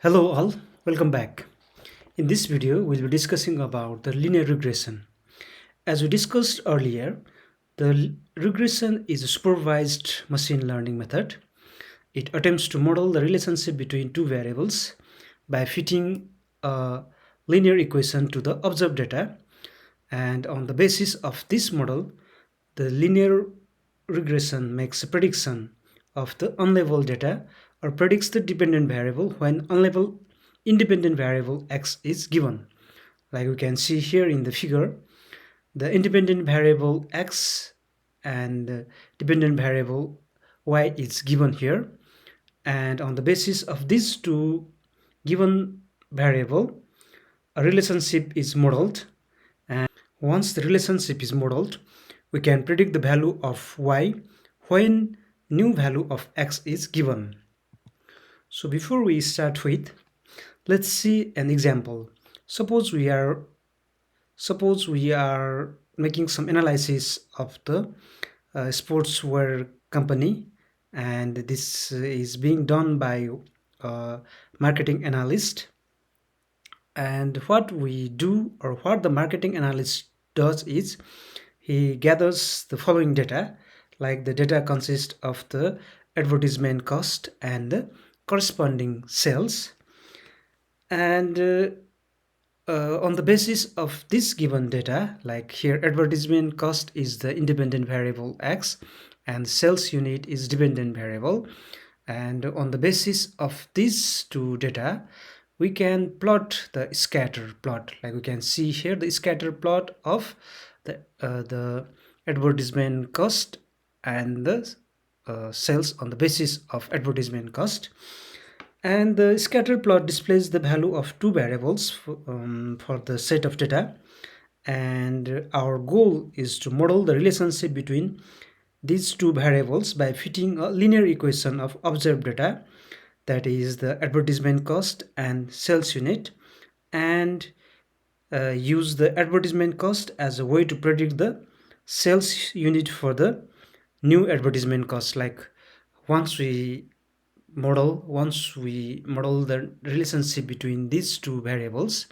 Hello all, welcome back. In this video, we'll be discussing about the linear regression. As we discussed earlier, the regression is a supervised machine learning method. It attempts to model the relationship between two variables by fitting a linear equation to the observed data. And on the basis of this model, the linear regression makes a prediction of the unlabeled data or predicts the dependent variable when unlabeled independent variable x is given. Like we can see here in the figure, the independent variable x and dependent variable y is given here. And on the basis of these two given variable, a relationship is modeled. And once the relationship is modeled, we can predict the value of y when new value of x is given. So before we start with, let's see an example. Suppose we are making some analysis of the sportswear company, and this is being done by a marketing analyst. And what we do, or what the marketing analyst does, is he gathers the following data. Like the data consists of the advertisement cost and the corresponding sales. And on the basis of this given data, like here advertisement cost is the independent variable x and sales unit is dependent variable, and on the basis of these two data we can plot the scatter plot. Like we can see here the scatter plot of the advertisement cost and the sales on the basis of advertisement cost. And the scatter plot displays the value of two variables for the set of data. And our goal is to model the relationship between these two variables by fitting a linear equation of observed data, that is the advertisement cost and sales unit, and use the advertisement cost as a way to predict the sales unit for the new advertisement cost. Like once we model the relationship between these two variables,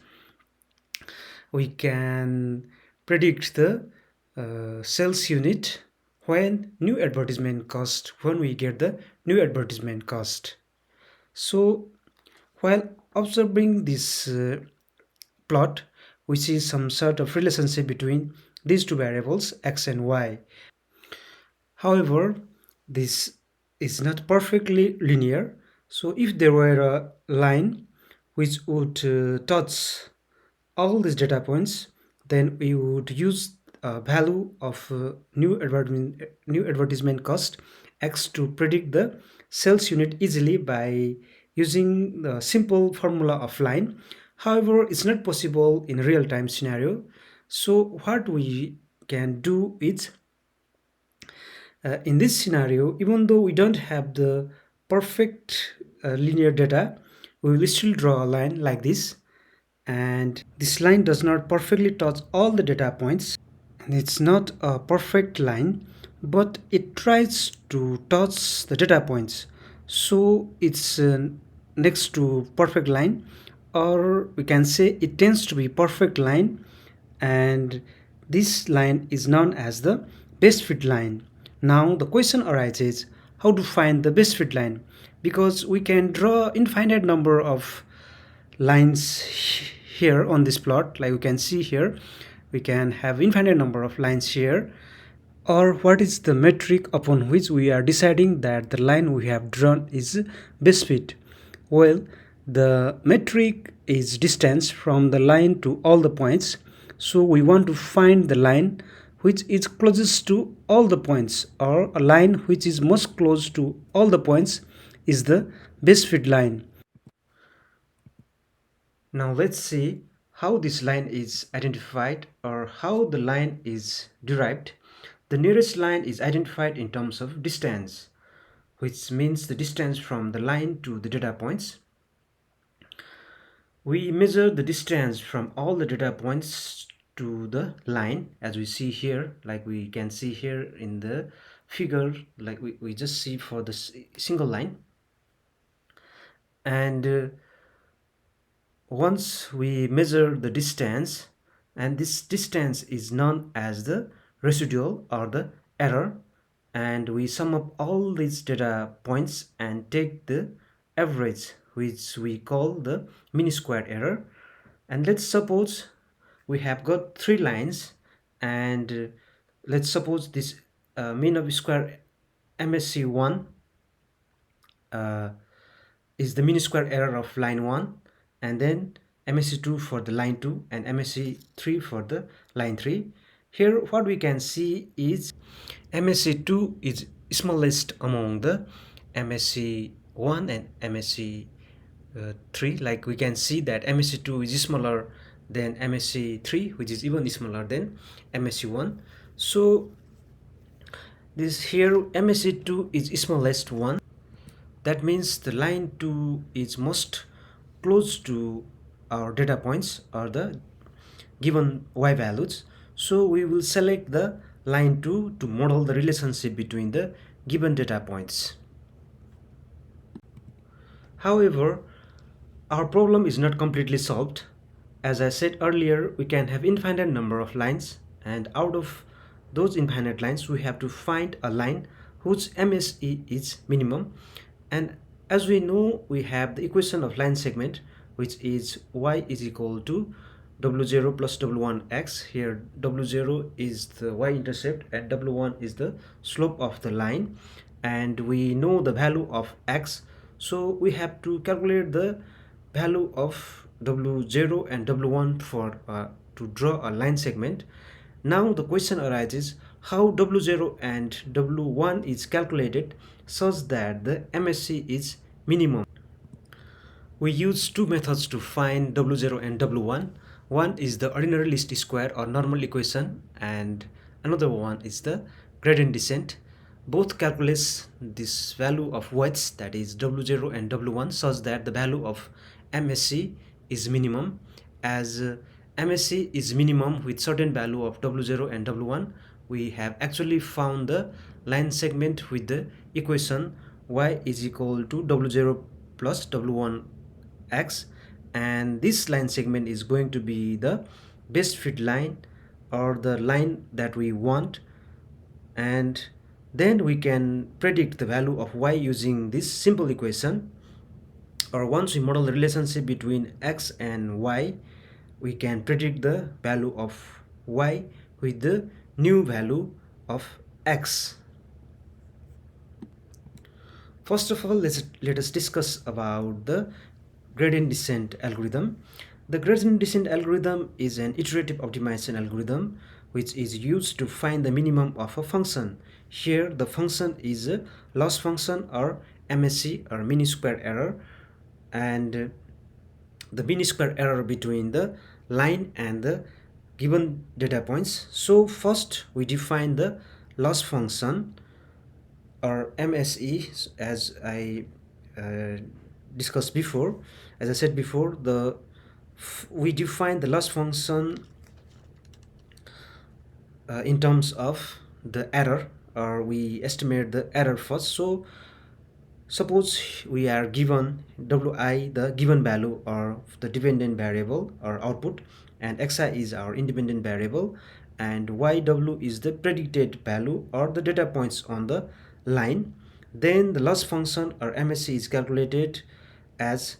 we can predict the sales unit when we get the new advertisement cost. So while observing this plot, we see some sort of relationship between these two variables x and y. However, this is not perfectly linear. So if there were a line which would touch all these data points, then we would use a value of new advertisement cost x to predict the sales unit easily by using the simple formula of line. However, it's not possible in a real-time scenario. So what we can do is, in this scenario, even though we don't have the perfect linear data, we will still draw a line like this. And this line does not perfectly touch all the data points, and it's not a perfect line, but it tries to touch the data points, so it's next to perfect line, or we can say it tends to be perfect line. And this line is known as the best fit line. Now the question arises, how to find the best fit line, because we can draw infinite number of lines here on this plot. Like you can see here, we can have infinite number of lines here. Or what is the metric upon which we are deciding that the line we have drawn is best fit? Well, the metric is distance from the line to all the points. So we want to find the line which is closest to all the points, or a line which is most close to all the points is the best fit line. Now let's see how this line is identified, or how the line is derived. The nearest line is identified in terms of distance, which means the distance from the line to the data points. We measure the distance from all the data points to the line, as we see here. Like we can see here in the figure, like we just see for the single line. And once we measure the distance, and this distance is known as the residual or the error, and we sum up all these data points and take the average, which we call the mean squared error. And let's suppose we have got three lines, and let's suppose this mean of square MSC1 uh, is the mean square error of line 1, and then MSC2 for the line 2 and MSC3 for the line 3. Here what we can see is MSC2 is smallest among the MSC1 and MSC3. Like we can see that MSC2 is smaller than MSC3, which is even smaller than MSC1. So this here MSC2 is smallest one. That means the line 2 is most close to our data points or the given y values. So we will select the line 2 to model the relationship between the given data points. However, our problem is not completely solved. As I said earlier, we can have infinite number of lines, and out of those infinite lines we have to find a line whose MSE is minimum. And as we know, we have the equation of line segment, which is y is equal to w0 plus w1x. Here w0 is the y-intercept and w1 is the slope of the line, and we know the value of x, so we have to calculate the value of w0 and w1 for to draw a line segment. Now the question arises how w0 and w1 is calculated such that the MSC is minimum. We use two methods to find W0 and W1. One is the ordinary least square or normal equation, and another one is the gradient descent. Both calculates this value of weights, that is W0 and W1, such that the value of MSC is minimum. As MSC is minimum with certain value of W0 and W1, we have actually found the line segment with the equation y is equal to W0 plus W1 x, and this line segment is going to be the best fit line or the line that we want. And then we can predict the value of y using this simple equation, or once we model the relationship between x and y, we can predict the value of y with the new value of x. First of all, let us discuss about the gradient descent algorithm. The gradient descent algorithm is an iterative optimization algorithm which is used to find the minimum of a function. Here the function is a loss function or MSC or mean square error, and the mean square error between the line and the given data points. So first we define the loss function or MSE. As I uh, discussed before, as I said before, we define the loss function in terms of the error, or we estimate the error first. So suppose we are given wi, the given value or the dependent variable or output, and xi is our independent variable, and yw is the predicted value or the data points on the line. Then the loss function or MSC is calculated as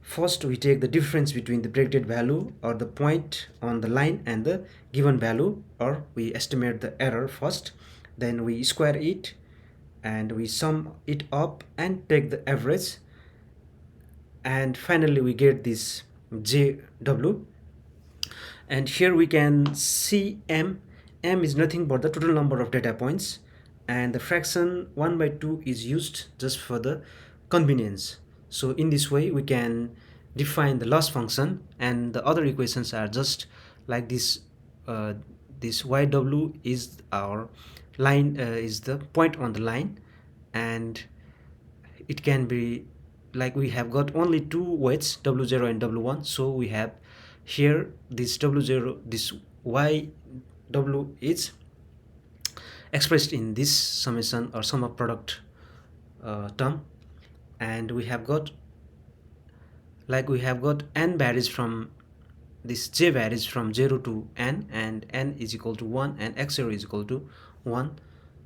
first we take the difference between the predicted value or the point on the line and the given value, or we estimate the error first, then we square it and we sum it up and take the average, and finally we get this JW. And here we can see m is nothing but the total number of data points, and the fraction 1 by 2 is used just for the convenience. So in this way we can define the loss function, and the other equations are just like this. This yw is our line, is the point on the line, and it can be like we have got only two weights, w0 and w1. So we have here this w0, this yw is expressed in this summation or sum of product term, and we have got like we have got n varies from this j varies from 0 to n, and n is equal to 1 and x0 is equal to 1.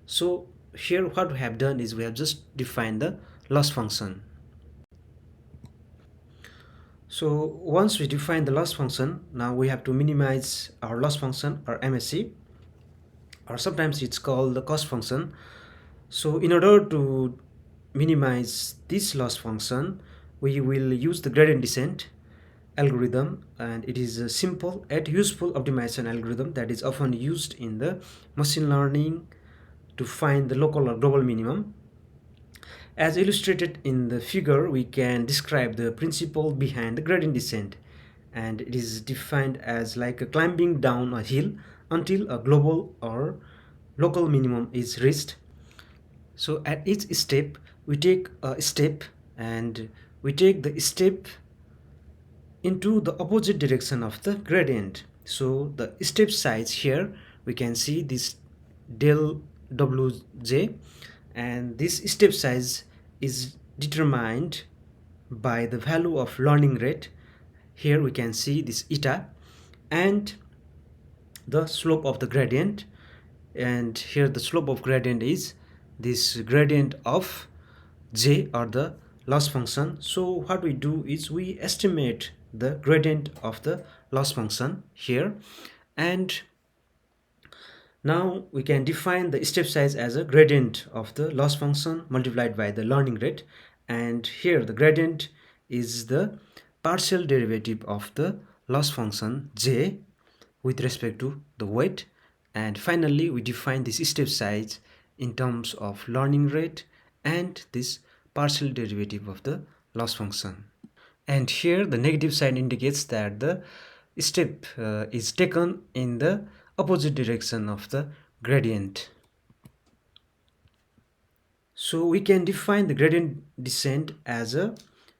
So here what we have done is we have just defined the loss function. So once we define the loss function, now we have to minimize our loss function, or MSC, or sometimes it's called the cost function. So in order to minimize this loss function, we will use the gradient descent algorithm, and it is a simple yet useful optimization algorithm that is often used in the machine learning to find the local or global minimum. As illustrated in the figure, we can describe the principle behind the gradient descent, and it is defined as like a climbing down a hill until a global or local minimum is reached. So at each step we take a step, and we take the step into the opposite direction of the gradient. So the step size here, we can see this del wj, and this step size is determined by the value of learning rate. Here we can see this eta and the slope of the gradient, and here the slope of gradient is this gradient of j, or the loss function. So what we do is we estimate the gradient of the loss function here, and now we can define the step size as a gradient of the loss function multiplied by the learning rate, and here the gradient is the partial derivative of the loss function j with respect to the weight. And finally we define this step size in terms of learning rate and this partial derivative of the loss function. And here the negative sign indicates that the step is taken in the opposite direction of the gradient. So we can define the gradient descent as a,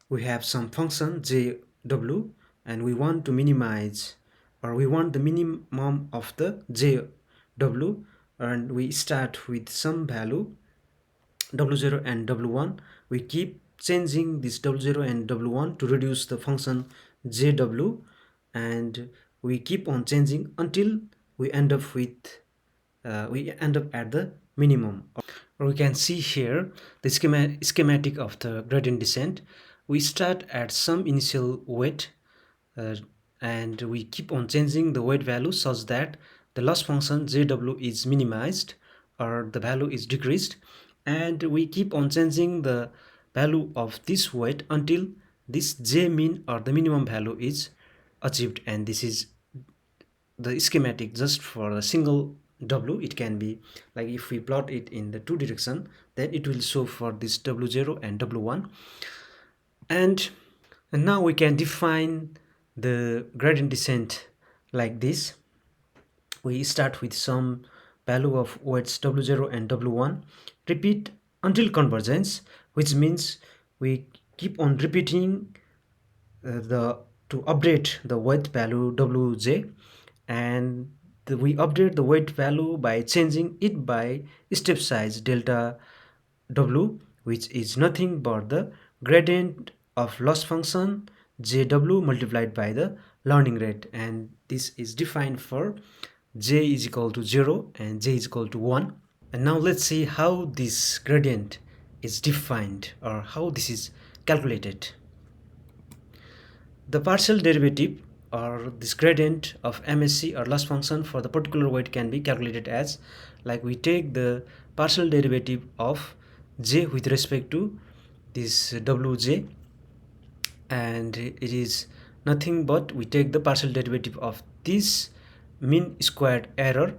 we have some function jw, and we want to minimize, or we want the minimum of the jw, and we start with some value w0 and w1. We keep changing this w0 and w1 to reduce the function jw, and we keep on changing until we end up with at the minimum. Or we can see here the schematic of the gradient descent. We start at some initial weight, and we keep on changing the weight value such that the loss function jw is minimized, or the value is decreased, and we keep on changing the value of this weight until this j min, or the minimum value, is achieved. And this is the schematic just for a single w. It can be like, if we plot it in the two direction, then it will show for this w0 and w1. And now we can define the gradient descent like this. We start with some value of weights w0 and w1, repeat until convergence, which means we keep on repeating to update the weight value wj, and we update the weight value by changing it by step size delta w, which is nothing but the gradient of loss function jw multiplied by the learning rate, and this is defined for j is equal to 0 and j is equal to 1. And now let's see how this gradient is defined, or how this is calculated. The partial derivative, or this gradient of MSC, or loss function for the particular weight, can be calculated as, like, we take the partial derivative of j with respect to this wj, and it is nothing but we take the partial derivative of this mean squared error,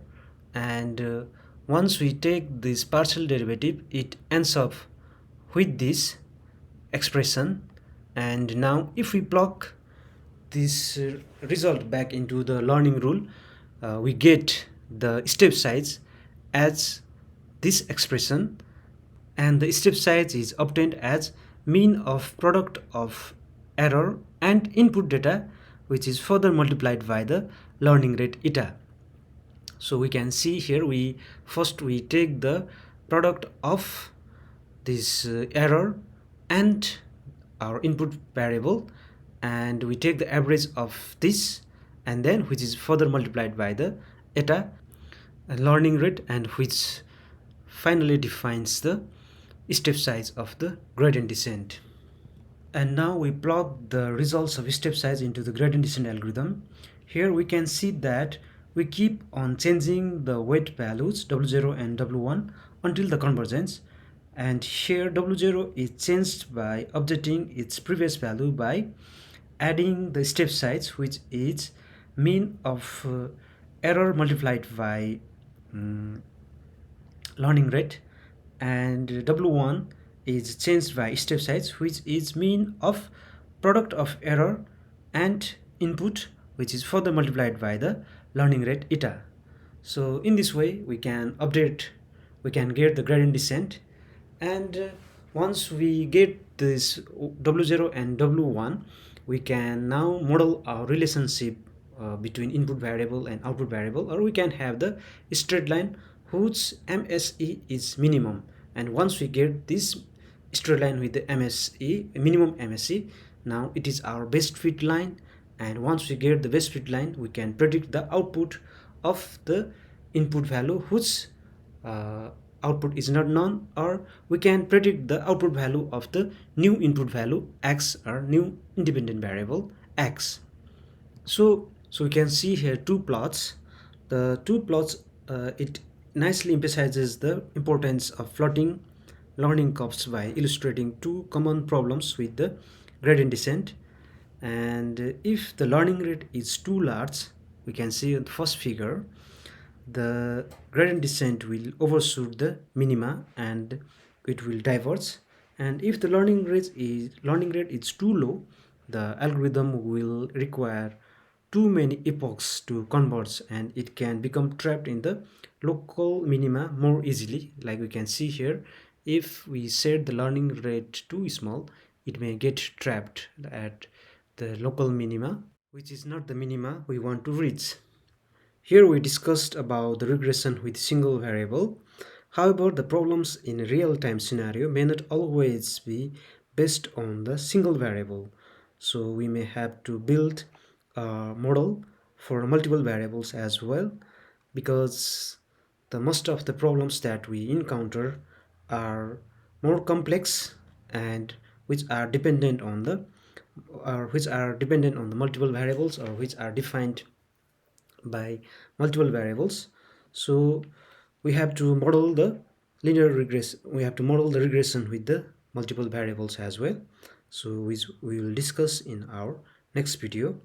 and once we take this partial derivative, it ends up with this expression. And now if we plug this result back into the learning rule, we get the step size as this expression, and the step size is obtained as mean of product of error and input data, which is further multiplied by the learning rate eta. So we can see here, we take the product of this error and our input variable, and we take the average of this, and then which is further multiplied by the eta learning rate, and which finally defines the step size of the gradient descent. And now we plug the results of step size into the gradient descent algorithm. Here we can see that we keep on changing the weight values W0 and W1 until the convergence, and here W0 is changed by updating its previous value by adding the step size, which is mean of error multiplied by learning rate, and W1 is changed by step size, which is mean of product of error and input, which is further multiplied by the learning rate eta. So in this way we can get the gradient descent, and once we get this W0 and W1, we can now model our relationship between input variable and output variable, or we can have the straight line whose MSE is minimum. And once we get this straight line with the MSE, minimum MSE, now it is our best fit line. And once we get the best fit line, we can predict the output of the input value whose output is not known, or we can predict the output value of the new input value x, or new independent variable x. So we can see here two plots. The two plots, it nicely emphasizes the importance of plotting learning curves by illustrating two common problems with the gradient descent. And if the learning rate is too large, we can see in the first figure, the gradient descent will overshoot the minima and it will diverge. And if the learning rate is too low, the algorithm will require too many epochs to converge, and it can become trapped in the local minima more easily. Like we can see here, if we set the learning rate too small, it may get trapped at the local minima, which is not the minima we want to reach. Here we discussed about the regression with single variable. However, the problems in a real-time scenario may not always be based on the single variable. So we may have to build a model for multiple variables as well, because the most of the problems that we encounter are more complex, and which are dependent on the multiple variables, or which are defined by multiple variables. So we have to model the regression with the multiple variables as well. So we will discuss in our next video.